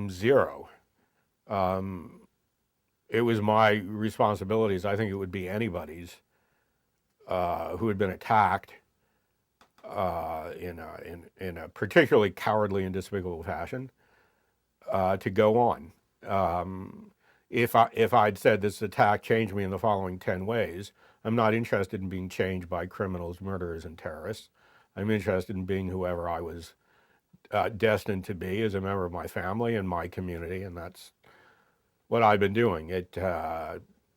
Zero. It was my responsibilities. I think it would be anybody's who had been attacked in a particularly cowardly and despicable fashion to go on. If I'd said this attack changed me in the following 10 ways, I'm not interested in being changed by criminals, murderers, and terrorists. I'm interested in being whoever I was destined to be as a member of my family and my community, and that's what I've been doing. It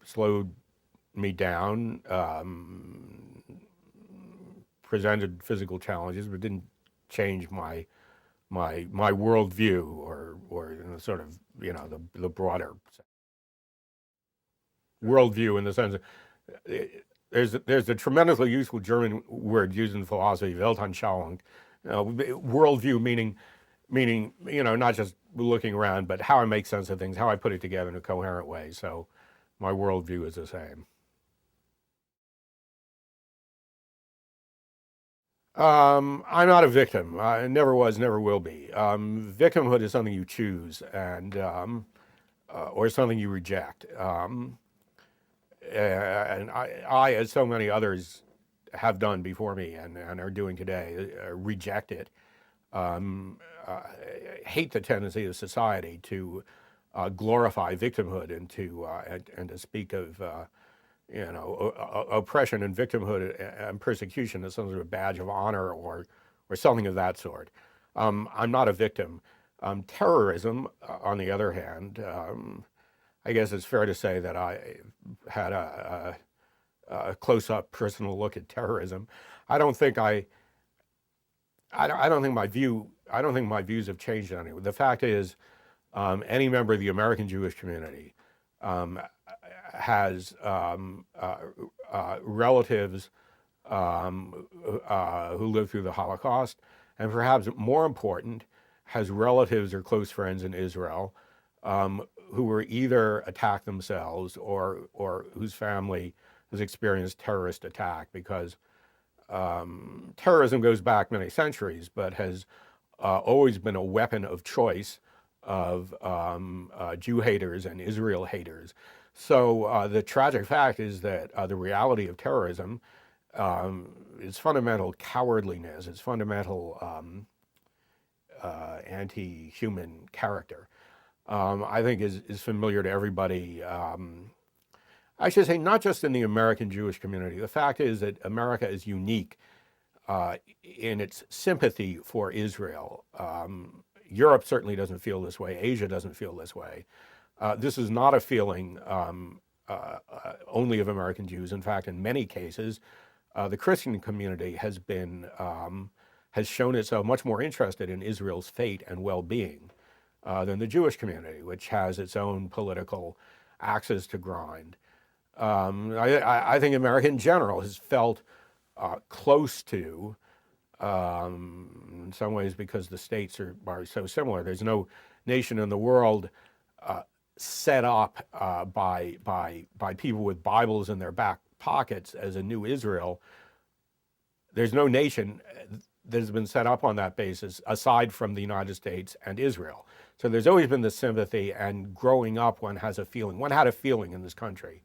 slowed me down, presented physical challenges, but didn't change my worldview or sort of the broader worldview in the sense of there's a tremendously useful German word used in philosophy, Weltanschauung, worldview meaning not just looking around, but how I make sense of things, how I put it together in a coherent way. So my worldview is the same. I'm not a victim. I never was, never will be. Victimhood is something you choose and or something you reject. And I, as so many others have done before me and are doing today, reject it. Hate the tendency of society to glorify victimhood and to speak of oppression and victimhood and persecution as some sort of badge of honor or something of that sort. I'm not a victim. Terrorism, on the other hand, I guess it's fair to say that I had a close-up personal look at terrorism. I don't think my views have changed any. The fact is, any member of the American Jewish community has relatives who lived through the Holocaust, and perhaps more important, has relatives or close friends in Israel who were either attacked themselves or whose family has experienced terrorist attack, because terrorism goes back many centuries, but has always been a weapon of choice of Jew haters and Israel haters. So the tragic fact is that the reality of terrorism is fundamental cowardliness, it's fundamental anti-human character. I think is familiar to everybody. I should say not just in the American Jewish community. The fact is that America is unique in its sympathy for Israel. Europe certainly doesn't feel this way. Asia doesn't feel this way. This is not a feeling only of American Jews. In fact, in many cases, the Christian community has shown itself much more interested in Israel's fate and well-being than the Jewish community, which has its own political axes to grind. I think America in general has felt close to, in some ways because the states are so similar. There's no nation in the world set up by people with Bibles in their back pockets as a new Israel. There's no nation that has been set up on that basis aside from the United States and Israel. So there's always been this sympathy, and growing up one has a feeling. One had a feeling in this country.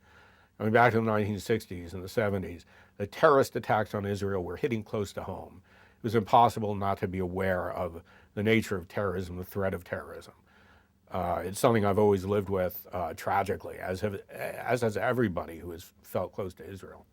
I mean, back in the 1960s and the 70s, the terrorist attacks on Israel were hitting close to home. It was impossible not to be aware of the nature of terrorism, the threat of terrorism. It's something I've always lived with tragically, as has everybody who has felt close to Israel.